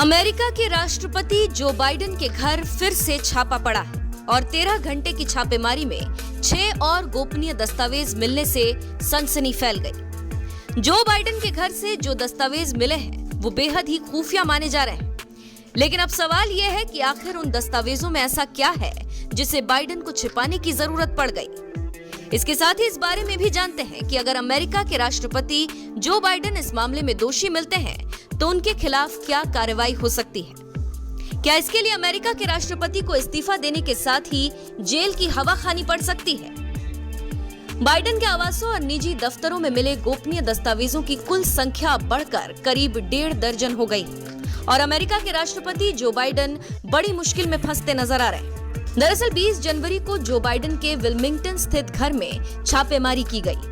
America के राष्ट्रपति Joe Biden के घर फिर से छापा पड़ा है और 13 घंटे की छापेमारी में 6 और गोपनीय दस्तावेज मिलने से सनसनी फैल गई। जो बाइडेन के घर से जो दस्तावेज मिले हैं वो बेहद ही खुफिया माने जा रहे हैं। लेकिन अब सवाल यह है कि आखिर उन दस्तावेजों में ऐसा क्या है जिसे बाइडेन को छिपाने की जरूरत पड़ गई। इसके साथ ही इस बारे में भी जानते हैं कि अगर अमेरिका के राष्ट्रपति जो बाइडेन इस मामले में दोषी मिलते हैं तो उनके खिलाफ क्या कार्रवाई हो सकती है। क्या इसके लिए अमेरिका के राष्ट्रपति को इस्तीफा देने के साथ ही जेल की हवा खानी पड़ सकती है। बाइडेन के आवासों और निजी दफ्तरों में मिले गोपनीय दस्तावेजों की कुल संख्या बढ़कर करीब 1.5 दर्जन हो गई और अमेरिका के राष्ट्रपति जो बाइडेन बड़ी मुश्किल में फंसते नजर आ रहे हैं। दरअसल 20 जनवरी को जो बाइडेन के विल्मिंगटन स्थित घर में छापेमारी की गई।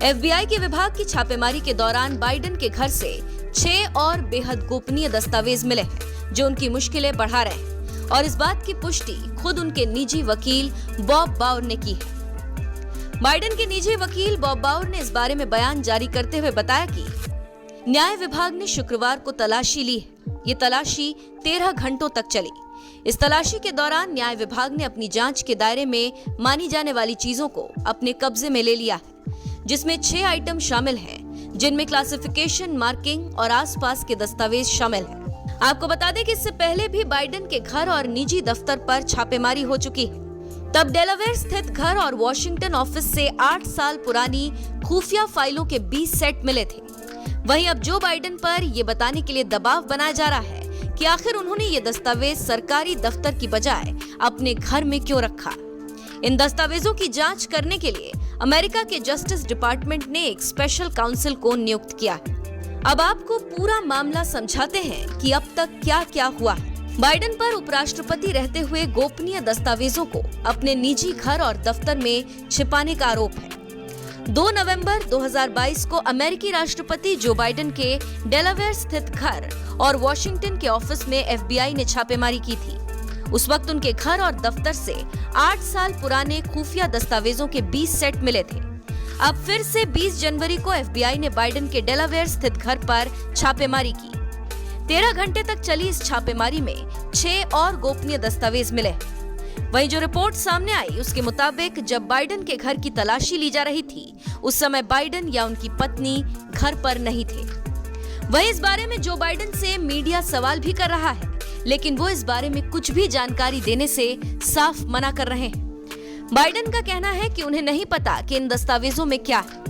एफबीआई के विभाग की छापेमारी के दौरान बाइडेन के घर से 6 और बेहद गोपनीय दस्तावेज मिले हैं जो उनकी मुश्किलें बढ़ा रहे हैं और इस बात की पुष्टि खुद उनके निजी वकील बॉब बाउर ने की है। बाइडेन के निजी वकील बॉब बाउर ने इस बारे में बयान जारी करते हुए बताया कि न्याय विभाग ने शुक्रवार को तलाशी ली है। ये तलाशी 13 घंटों तक चली। इस तलाशी के दौरान न्याय विभाग ने अपनी जांच के दायरे में मानी जाने वाली चीजों को अपने कब्जे में ले लिया है, जिसमें 6 आइटम शामिल हैं, जिनमें क्लासिफिकेशन, मार्किंग और आसपास के दस्तावेज शामिल हैं। आपको बता दें कि इससे पहले भी बाइडेन के घर और निजी दफ्तर पर छापेमारी हो चुकी है। तब डेलावेयर स्थित घर और वॉशिंगटन ऑफिस से 8 साल पुरानी खुफिया फाइलों के 20 सेट मिले थे। वहीं अब जो बाइडेन पर ये बताने के लिए दबाव बनाया जा रहा है कि आखिर उन्होंने ये दस्तावेज सरकारी दफ्तर की बजाय अपने घर में क्यों रखा। इन दस्तावेजों की जांच करने के लिए अमेरिका के जस्टिस डिपार्टमेंट ने एक स्पेशल काउंसिल को नियुक्त किया है। अब आपको पूरा मामला समझाते हैं कि अब तक क्या क्या हुआ है। बाइडेन पर उपराष्ट्रपति रहते हुए गोपनीय दस्तावेजों को अपने निजी घर और दफ्तर में छिपाने का आरोप है। 2 नवंबर 2022 को अमेरिकी राष्ट्रपति जो बाइडेन के डेलावेयर स्थित घर और वॉशिंगटन के ऑफिस में एफबीआई ने छापेमारी की थी। उस वक्त उनके घर और दफ्तर से 8 साल पुराने खुफिया दस्तावेजों के 20 सेट मिले थे। अब फिर से 20 जनवरी को एफबीआई ने बाइडेन के डेलावेयर स्थित घर पर छापेमारी की। 13 घंटे तक चली इस छापेमारी में 6 और गोपनीय दस्तावेज मिले। वहीं जो रिपोर्ट सामने आई उसके मुताबिक जब बाइडेन के घर की तलाशी ली जा रही थी उस समय बाइडेन या उनकी पत्नी घर पर नहीं थे। वहीं इस बारे में जो बाइडेन से मीडिया सवाल भी कर रहा है, लेकिन वो इस बारे में कुछ भी जानकारी देने से साफ मना कर रहे हैं। बाइडेन का कहना है कि उन्हें नहीं पता कि इन दस्तावेजों में क्या है,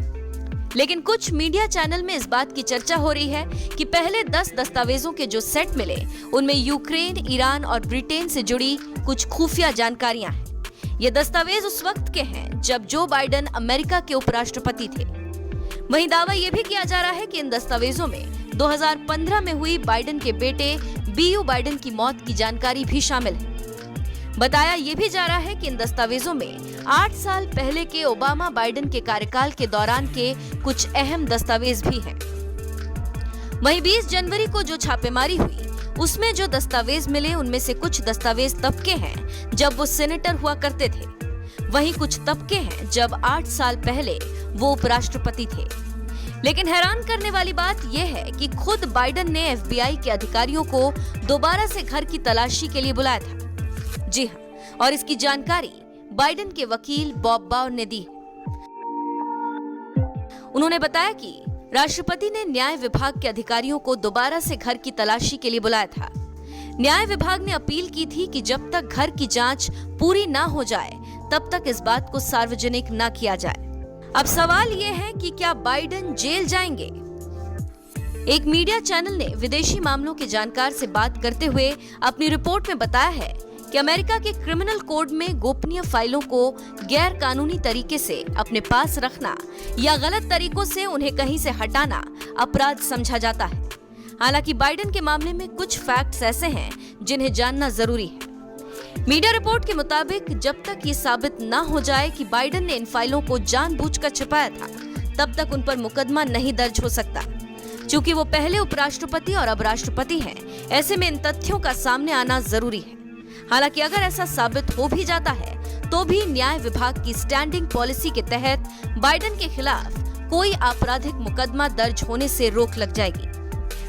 लेकिन कुछ मीडिया चैनल में इस बात की चर्चा हो रही है कि पहले 10 दस्तावेजों के जो सेट मिले उनमें यूक्रेन, ईरान और ब्रिटेन से जुड़ी कुछ खुफिया जानकारियां हैं। ये दस्तावेज उस वक्त के हैं जब जो बाइडेन अमेरिका के उपराष्ट्रपति थे। वहीं दावा यह भी किया जा रहा है कि इन दस्तावेजों में 2015 में हुई बाइडेन के बेटे बीयू बाइडेन की मौत की जानकारी भी शामिल है। बताया यह भी जा रहा है कि इन दस्तावेजों में 8 साल पहले के ओबामा बाइडेन के कार्यकाल के दौरान के कुछ अहम दस्तावेज भी हैं। वहीं 20 जनवरी को जो छापेमारी हुई उसमें जो दस्तावेज मिले उनमें से कुछ दस्तावेज तब के हैं जब वो सेनेटर हुआ करते थे। वहीं कुछ तब के हैं जब 8 साल पहले वो उपराष्ट्रपति थे। लेकिन हैरान करने वाली बात यह है कि खुद बाइडेन ने एफबीआई के अधिकारियों को दोबारा से घर की तलाशी के लिए बुलाया था। जी हाँ, और इसकी जानकारी बाइडेन के वकील बॉब बाउर ने दी। उन्होंने बताया कि राष्ट्रपति ने न्याय विभाग के अधिकारियों को दोबारा से घर की तलाशी के लिए बुलाया था। न्याय विभाग ने अपील की थी कि जब तक घर की जांच पूरी ना हो जाए तब तक इस बात को सार्वजनिक ना किया जाए। अब सवाल ये है कि क्या बाइडेन जेल जाएंगे। एक मीडिया चैनल ने विदेशी मामलों के जानकार से बात करते हुए अपनी रिपोर्ट में बताया है कि अमेरिका के क्रिमिनल कोड में गोपनीय फाइलों को गैर कानूनी तरीके से अपने पास रखना या गलत तरीकों से उन्हें कहीं से हटाना अपराध समझा जाता है। हालांकि बाइडेन के मामले में कुछ फैक्ट्स ऐसे हैं जिन्हें जानना जरूरी है। मीडिया रिपोर्ट के मुताबिक जब तक ये साबित न हो जाए कि बाइडेन ने इन फाइलों को जानबूझकर छिपाया था, तब तक उन पर मुकदमा नहीं दर्ज हो सकता। चूंकि वो पहले उपराष्ट्रपति और अब राष्ट्रपति हैं, ऐसे में इन तथ्यों का सामने आना जरूरी है। हालांकि अगर ऐसा साबित हो भी जाता है तो भी न्याय विभाग की स्टैंडिंग पॉलिसी के तहत बाइडेन के खिलाफ कोई आपराधिक मुकदमा दर्ज होने से रोक लग जाएगी।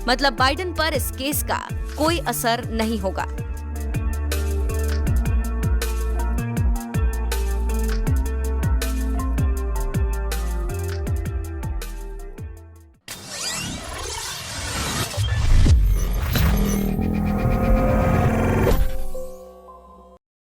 मतलब बाइडेन पर इस केस का कोई असर नहीं होगा।